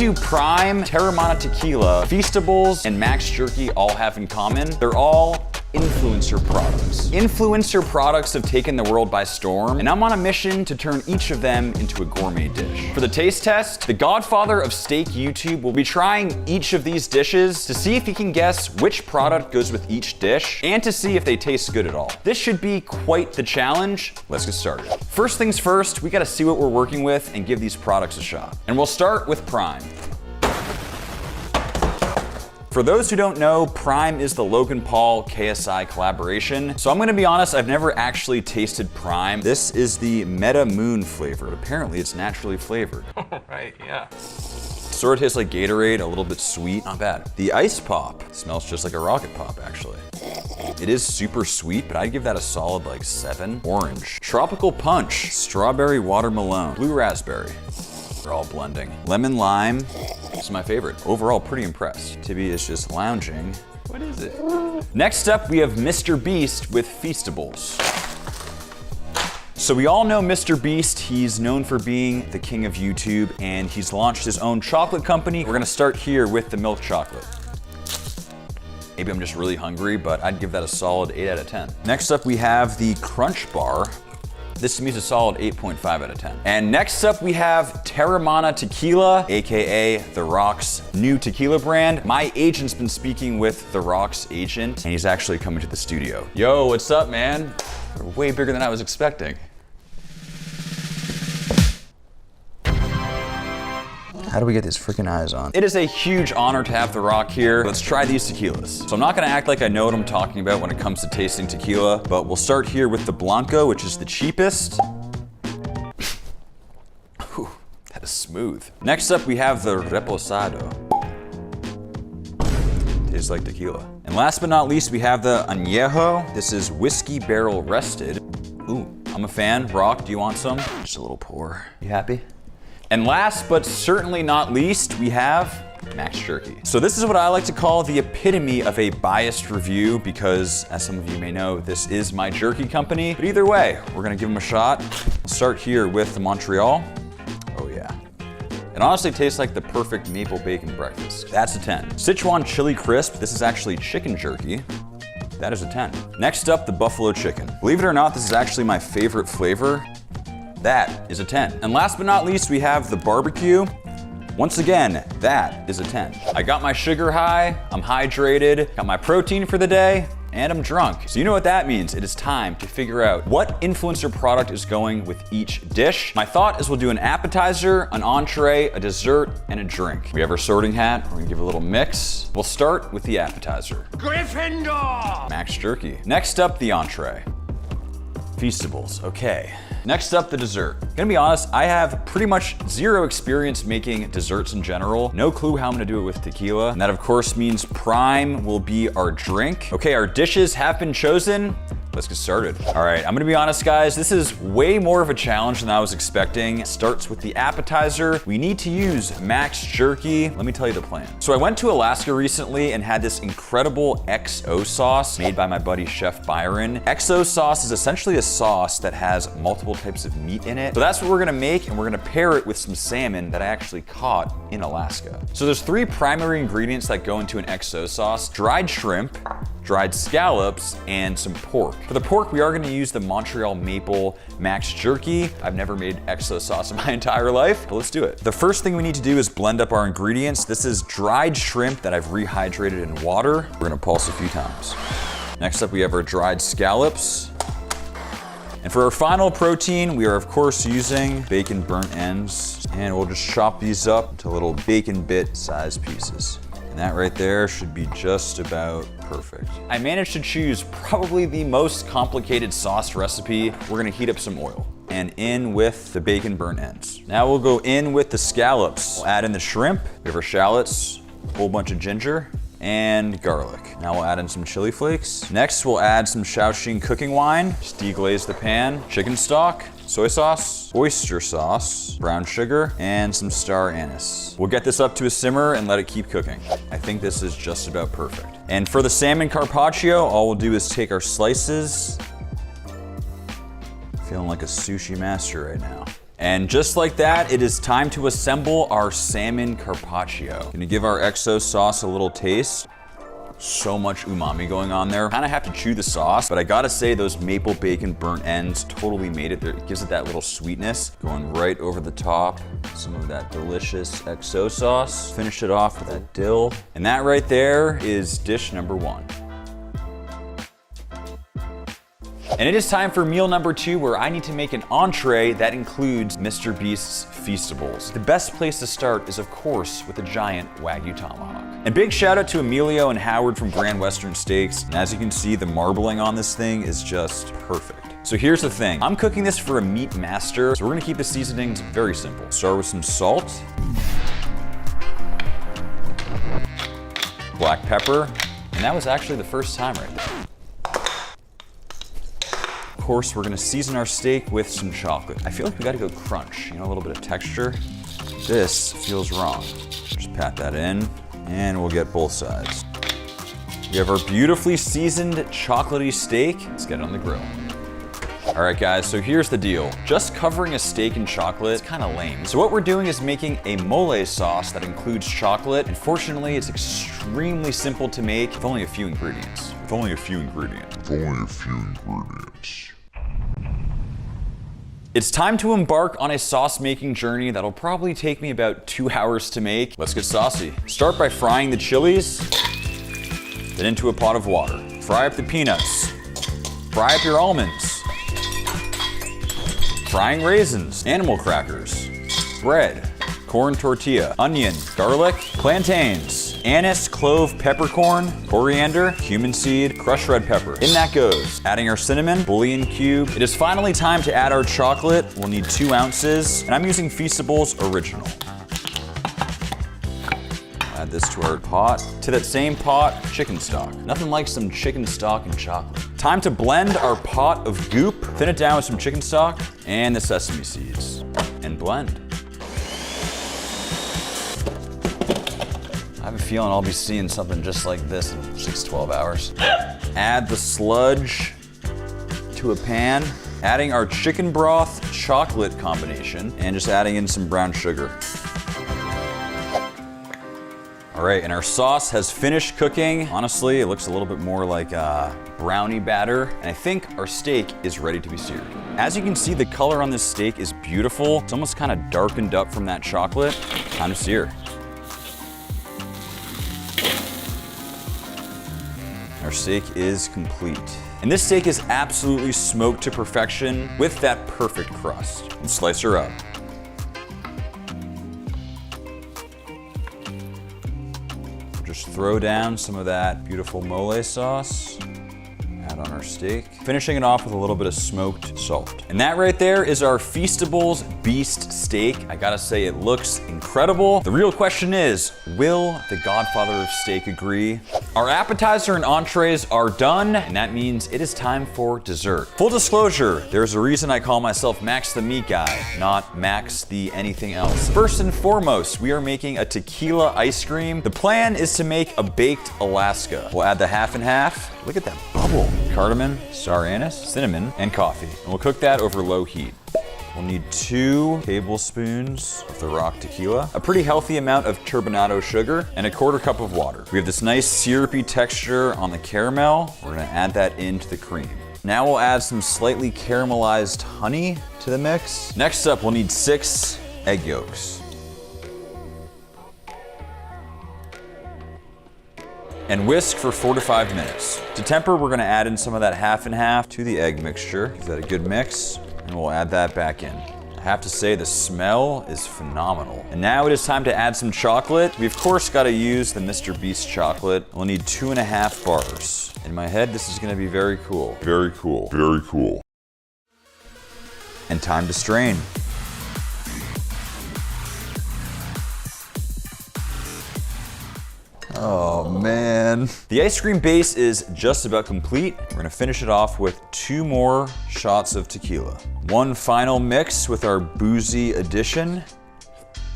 do Prime, Terramana Tequila, Feastables, and Max Jerky all have in common? They're all influencer products. Influencer products have taken the world by storm, and I'm on a mission to turn each of them into a gourmet dish. For the taste test, the godfather of steak YouTube will be trying each of these dishes to see if he can guess which product goes with each dish, and to see if they taste good at all. This should be quite the challenge. Let's get started. First things first, we gotta see what we're working with and give these products a shot. And we'll start with Prime. For those who don't know, Prime is the Logan Paul KSI collaboration. So I'm gonna be honest, I've never actually tasted Prime. This is the Meta Moon flavored. Apparently it's naturally flavored. Right, yeah. Sort of tastes like Gatorade, a little bit sweet, not bad. The Ice Pop smells just like a Rocket Pop, actually. It is super sweet, but I'd give that a solid like 7. Orange. Tropical Punch, Strawberry Watermelon, Blue Raspberry. They're all blending. Lemon Lime, this is my favorite. Overall, pretty impressed. Tibby is just lounging. What is it? Next up, we have Mr. Beast with Feastables. So we all know Mr. Beast. He's known for being the king of YouTube, and he's launched his own chocolate company. We're gonna start here with the milk chocolate. Maybe I'm just really hungry, but I'd give that a solid 8 out of 10. Next up, we have the Crunch Bar. This to me is a solid 8.5 out of 10. And next up we have Terramana Tequila, AKA The Rock's new tequila brand. My agent's been speaking with The Rock's agent, and he's actually coming to the studio. Yo, what's up, man? They're way bigger than I was expecting. How do we get these freaking eyes on? It is a huge honor to have The Rock here. Let's try these tequilas. So I'm not gonna act like I know what I'm talking about when it comes to tasting tequila, but we'll start here with the Blanco, which is the cheapest. Whew, that is smooth. Next up, we have the Reposado. Tastes like tequila. And last but not least, we have the Añejo. This is whiskey barrel rested. Ooh, I'm a fan. Rock, do you want some? Just a little pour. You happy? And last but certainly not least, we have Max Jerky. So this is what I like to call the epitome of a biased review, because as some of you may know, this is my jerky company. But either way, we're gonna give them a shot. Let's start here with the Montreal. Oh yeah. It honestly tastes like the perfect maple bacon breakfast. That's a 10. Sichuan Chili Crisp. This is actually chicken jerky. That is a 10. Next up, the buffalo chicken. Believe it or not, this is actually my favorite flavor. That is a 10. And last but not least, we have the barbecue. Once again, that is a 10. I got my sugar high, I'm hydrated, got my protein for the day, and I'm drunk. So you know what that means. It is time to figure out what influencer product is going with each dish. My thought is we'll do an appetizer, an entree, a dessert, and a drink. We have our sorting hat. We're gonna give it a little mix. We'll start with the appetizer. Gryffindor! Max Jerky. Next up, the entree. Feastables, okay. Next up, the dessert. Gonna be honest, I have pretty much zero experience making desserts in general. No clue how I'm gonna do it with tequila. And that of course means Prime will be our drink. Okay, our dishes have been chosen. Let's get started. All right, I'm gonna be honest, guys, this is way more of a challenge than I was expecting. It starts with the appetizer. We need to use Max Jerky. Let me tell you the plan. So I went to Alaska recently and had this incredible XO sauce made by my buddy Chef Byron. XO sauce is essentially a sauce that has multiple types of meat in it. So that's what we're gonna make, and we're gonna pair it with some salmon that I actually caught in Alaska. So there's 3 primary ingredients that go into an XO sauce: dried shrimp, dried scallops, and some pork. For the pork, we are gonna use the Montreal Maple Max Jerky. I've never made XO sauce in my entire life, but let's do it. The first thing we need to do is blend up our ingredients. This is dried shrimp that I've rehydrated in water. We're gonna pulse a few times. Next up, we have our dried scallops. And for our final protein, we are of course using bacon burnt ends. And we'll just chop these up to little bacon bit sized pieces. And that right there should be just about perfect. I managed to choose probably the most complicated sauce recipe. We're gonna heat up some oil and in with the bacon burnt ends. Now we'll go in with the scallops. We'll add in the shrimp, we have our shallots, a whole bunch of ginger, and garlic. Now we'll add in some chili flakes. Next, we'll add some Shaoxing cooking wine. Just deglaze the pan. Chicken stock, soy sauce, oyster sauce, brown sugar, and some star anise. We'll get this up to a simmer and let it keep cooking. I think this is just about perfect. And for the salmon carpaccio, all we'll do is take our slices. Feeling like a sushi master right now. And just like that, it is time to assemble our salmon carpaccio. Gonna give our XO sauce a little taste. So much umami going on there. Kind of have to chew the sauce, but I gotta say those maple bacon burnt ends totally made it there. It gives it that little sweetness. Going right over the top, some of that delicious XO sauce. Finish it off with that dill. And that right there is dish number 1. And it is time for meal number 2, where I need to make an entree that includes Mr. Beast's Feastables. The best place to start is, of course, with a giant Wagyu tomahawk. And big shout out to Emilio and Howard from Grand Western Steaks. And as you can see, the marbling on this thing is just perfect. So here's the thing. I'm cooking this for a meat master, so we're gonna keep the seasonings very simple. Start with some salt, black pepper, and that was actually the first time right there. Of course, we're gonna season our steak with some chocolate. I feel like we gotta go crunch, a little bit of texture. This feels wrong. Just pat that in, and we'll get both sides. We have our beautifully seasoned chocolatey steak. Let's get it on the grill. All right, guys, so here's the deal. Just covering a steak in chocolate is kind of lame. So what we're doing is making a mole sauce that includes chocolate. And fortunately, it's extremely simple to make with only a few ingredients. It's time to embark on a sauce-making journey that'll probably take me about 2 hours to make. Let's get saucy. Start by frying the chilies, then into a pot of water. Fry up the peanuts. Fry up your almonds. Frying raisins, animal crackers, bread, corn tortilla, onion, garlic, plantains, anise, clove, peppercorn, coriander, cumin seed, crushed red pepper. In that goes. Adding our cinnamon, bouillon cube. It is finally time to add our chocolate. We'll need 2 ounces, and I'm using Feastables Original. Add this to our pot. To that same pot, chicken stock. Nothing like some chicken stock and chocolate. Time to blend our pot of goop. Thin it down with some chicken stock and the sesame seeds. And blend. I have a feeling I'll be seeing something just like this in 6 to 12 hours. Add the sludge to a pan. Adding our chicken broth chocolate combination and just adding in some brown sugar. All right, and our sauce has finished cooking. Honestly, it looks a little bit more like a brownie batter, and I think our steak is ready to be seared. As you can see, the color on this steak is beautiful. It's almost kind of darkened up from that chocolate. Time to sear. Our steak is complete. And this steak is absolutely smoked to perfection with that perfect crust. Let's slice her up. Just throw down some of that beautiful mole sauce. Add on our steak. Finishing it off with a little bit of smoked salt. And that right there is our Feastables Beast steak. I gotta say, it looks incredible. The real question is, will the godfather of steak agree? Our appetizer and entrees are done, and that means it is time for dessert. Full disclosure, there's a reason I call myself Max the Meat Guy, not Max the anything else. First and foremost, we are making a tequila ice cream. The plan is to make a baked Alaska. We'll add the half and half. Look at that bubble. Cardamom, star anise, cinnamon, and coffee. And we'll cook that over low heat. We'll need 2 tablespoons of the rock tequila, a pretty healthy amount of turbinado sugar, and a 1/4 cup of water. We have this nice syrupy texture on the caramel. We're gonna add that into the cream. Now we'll add some slightly caramelized honey to the mix. Next up, we'll need 6 egg yolks. And whisk for 4 to 5 minutes. To temper, we're gonna add in some of that half and half to the egg mixture. Give that a good mix, and we'll add that back in. I have to say, the smell is phenomenal. And now it is time to add some chocolate. We of course gotta use the Mr. Beast chocolate. We'll need 2.5 bars. In my head, this is gonna be very cool. Very cool. Very cool. And time to strain. Oh man. The ice cream base is just about complete. We're gonna finish it off with 2 more shots of tequila. One final mix with our boozy addition.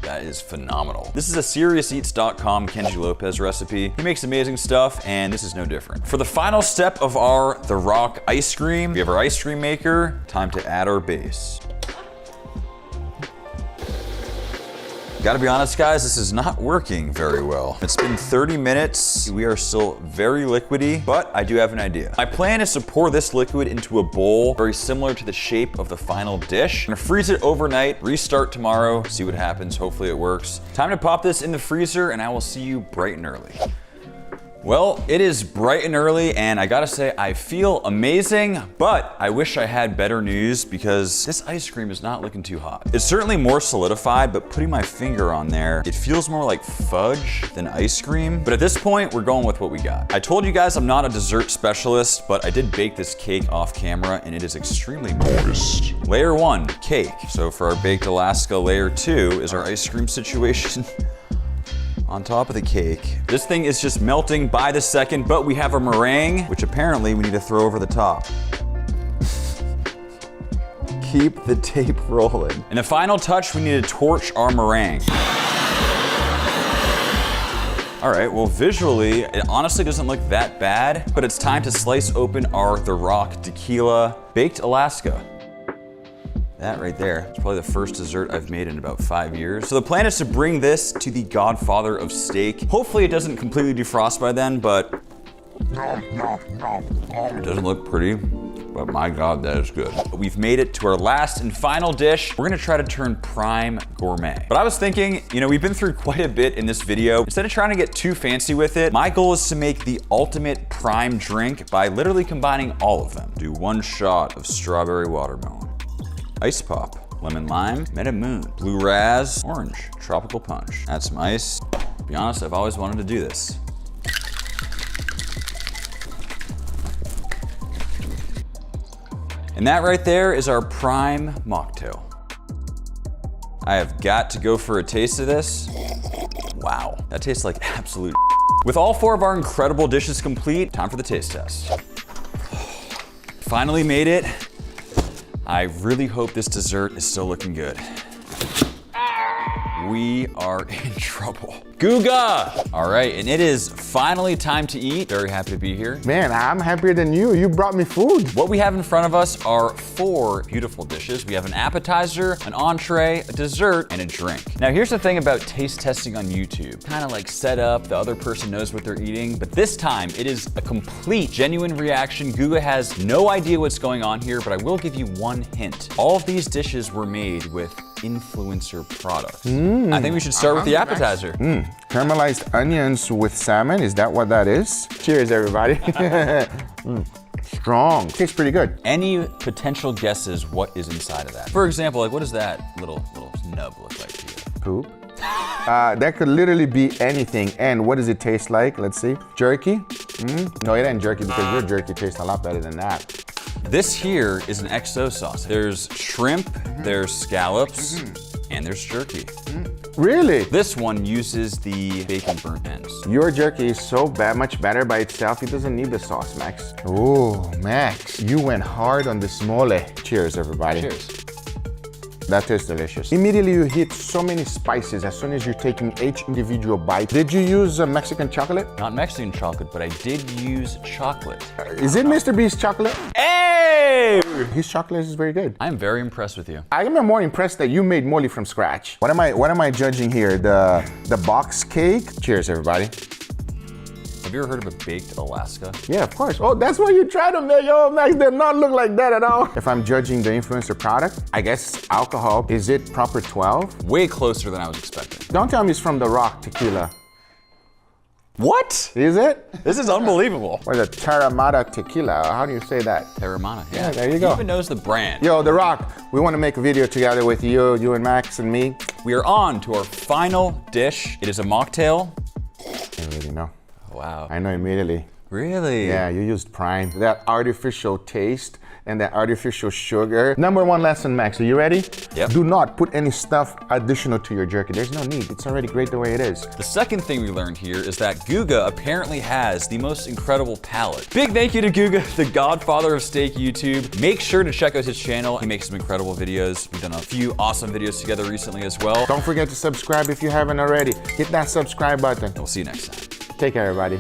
That is phenomenal. This is a SeriousEats.com Kenji Lopez recipe. He makes amazing stuff, and this is no different. For the final step of our The Rock ice cream, we have our ice cream maker. Time to add our base. Gotta be honest, guys, this is not working very well. It's been 30 minutes. We are still very liquidy, but I do have an idea. My plan is to pour this liquid into a bowl very similar to the shape of the final dish. I'm gonna freeze it overnight, restart tomorrow, see what happens. Hopefully it works. Time to pop this in the freezer, and I will see you bright and early. Well, it is bright and early, and I gotta say, I feel amazing, but I wish I had better news because this ice cream is not looking too hot. It's certainly more solidified, but putting my finger on there, it feels more like fudge than ice cream. But at this point, we're going with what we got. I told you guys I'm not a dessert specialist, but I did bake this cake off camera, and it is extremely moist. Layer 1, cake. So for our baked Alaska, layer 2 is our ice cream situation. On top of the cake. This thing is just melting by the second, but we have a meringue, which apparently we need to throw over the top. Keep the tape rolling. And the final touch, we need to torch our meringue. All right, well, visually, it honestly doesn't look that bad, but it's time to slice open our The Rock Tequila Baked Alaska. That right there, it's probably the first dessert I've made in about 5 years. So the plan is to bring this to the godfather of steak. Hopefully it doesn't completely defrost by then, but it doesn't look pretty, but my God, that is good. We've made it to our last and final dish. We're gonna try to turn prime gourmet. But I was thinking, you know, we've been through quite a bit in this video. Instead of trying to get too fancy with it, my goal is to make the ultimate prime drink by literally combining all of them. Do 1 shot of strawberry watermelon. Ice pop, lemon lime, meta moon, blue raz, orange, tropical punch. Add some ice. To be honest, I've always wanted to do this. And that right there is our prime mocktail. I have got to go for a taste of this. Wow, that tastes like absolute. With all 4 of our incredible dishes complete, time for the taste test. Finally made it. I really hope this dessert is still looking good. We are in trouble. Guga! All right, and it is finally time to eat. Very happy to be here. Man, I'm happier than you. You brought me food. What we have in front of us are 4 beautiful dishes. We have an appetizer, an entree, a dessert, and a drink. Now, here's the thing about taste testing on YouTube. Kind of like set up, the other person knows what they're eating, but this time it is a complete, genuine reaction. Guga has no idea what's going on here, but I will give you one hint. All of these dishes were made with influencer products. I think we should start with the appetizer. Caramelized onions with salmon, is that what that is? Cheers, everybody. Strong. Tastes pretty good. Any potential guesses what is inside of that? For example, like what does that little nub look like to you? Poop. That could literally be anything. And what does it taste like? Let's see. Jerky? No, it ain't jerky because your jerky tastes a lot better than that. This here is an XO sauce. There's shrimp, there's scallops, and there's jerky. Really? This one uses the bacon burnt ends. Your jerky is so much better by itself, it doesn't need the sauce, Max. Oh, Max, you went hard on this mole. Cheers, everybody. Cheers. That tastes delicious. Immediately you hit so many spices as soon as you're taking each individual bite. Did you use Mexican chocolate? Not Mexican chocolate, but I did use chocolate. Is it Mr. Beast's chocolate? Hey! His chocolate is very good. I'm very impressed with you. I am more impressed that you made mole from scratch. What am I judging here? The box cake? Cheers, everybody. Have you ever heard of a baked Alaska? Yeah, of course. Oh, that's what you try to make. Oh, Max, did not look like that at all. If I'm judging the influencer product, I guess alcohol. Is it proper 12? Way closer than I was expecting. Don't tell me it's from The Rock Tequila. What? Is it? This is unbelievable. Or the Terramata Tequila. How do you say that? Terramana, Yeah, there you go. He even knows the brand. Yo, The Rock, we want to make a video together with you and Max and me. We are on to our final dish. It is a mocktail. I already know. Wow. I know immediately. Really? Yeah, you used Prime. That artificial taste and that artificial sugar. Number 1 lesson, Max, are you ready? Yep. Do not put any stuff additional to your jerky. There's no need. It's already great the way it is. The second thing we learned here is that Guga apparently has the most incredible palate. Big thank you to Guga, the godfather of steak YouTube. Make sure to check out his channel. He makes some incredible videos. We've done a few awesome videos together recently as well. Don't forget to subscribe if you haven't already. Hit that subscribe button. We'll see you next time. Take care, everybody.